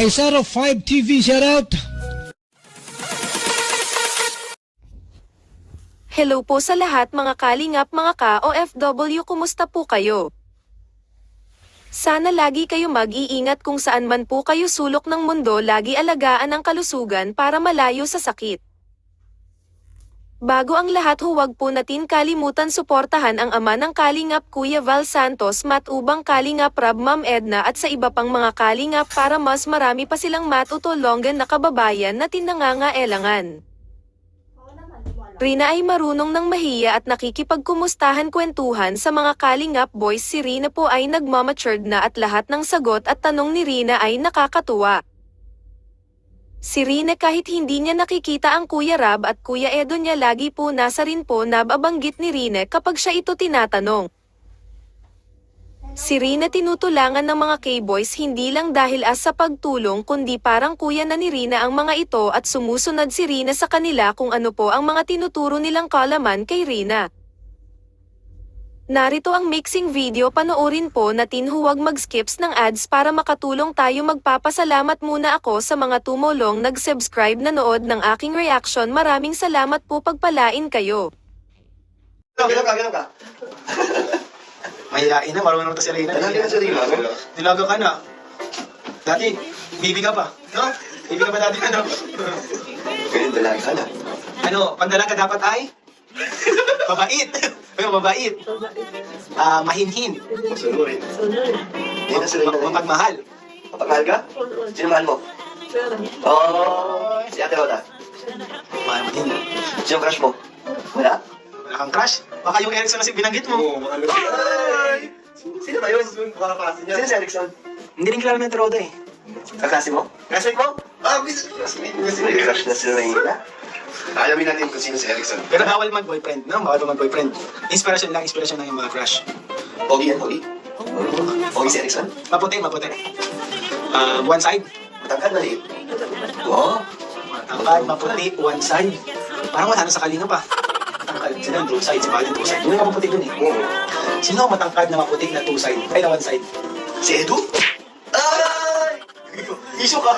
A set of 5 TV shoutout. Hello po sa lahat mga kalingap mga ka-OFW, kumusta po kayo? Sana lagi kayo mag-iingat kung saan man po kayo sulok ng mundo, lagi alagaan ang kalusugan para malayo sa sakit. Bago ang lahat, huwag po natin kalimutan suportahan ang ama ng Kalingap Kuya Val Santos, matubang Kalingap Rab Ma'am Edna at sa iba pang mga Kalingap para mas marami pa silang matutulungan na kababayan na tinangangaelangan. Rina ay marunong ng mahiya at nakikipagkumustahan kwentuhan sa mga Kalingap boys. Si Rina po ay nagmamatured na at lahat ng sagot at tanong ni Rina ay nakakatuwa. Si Rina kahit hindi niya nakikita ang Kuya Rab at Kuya Edo niya, lagi po nasa rin po nababanggit ni Rina kapag siya ito tinatanong. Si Rina tinutulangan ng mga K-boys hindi lang dahil sa pagtulong kundi parang kuya na ni Rina ang mga ito at sumusunod si Rina sa kanila kung ano po ang mga tinuturo nilang kalaman kay Rina. Narito ang mixing video, panoorin po natin, huwag mag-skips ng ads para makatulong tayo. Magpapasalamat muna ako sa mga tumulong nag-subscribe, nanood ng aking reaction. Maraming salamat po, pagpalain kayo. Ganun ka. Mahihain na, marunong to si Rina. Dalaga ka sa Rina, no? Dilaga ka na. Dati, bibi ka pa. No? Bibi ka pa dati, ano? Ganun, dalaga ka na. Ano, pandalaga dapat ay? Mabait. Mabait. Mahinhin. Masunurin. Hindi na sila yun. Mapagmahal. Mapagmahal ka? Sino mahal mo? Si Ate Roda. Mahinhin. Sino crush mo? Wala? Wala kang crush. Baka yung Erickson na binanggit mo. Ay! Sino ba yun? Sino si Erickson? Hindi rin kilala ng Roda eh. Kaklase mo? Classmate mo? Classmate mo. Sino yung crush na sila Rina? Alamin natin kung sino si Erickson. Pero bawal mag-boyfriend, no? Bawal mag-boyfriend. Inspiration lang yung mga crush. Pogi yan, Pogi? Pogi si Erickson? Maputi. One side. Matangkad, maliit. Oo. Matangkad, maputi, one side. Parang wala na sa kalinga pa. Matangkad, sila yung two side, si Bali two side. Yung maputi dun eh. Sino ang matangkad na maputi na two side? Ay, na one side. Si Edu? Ay! Iso ka!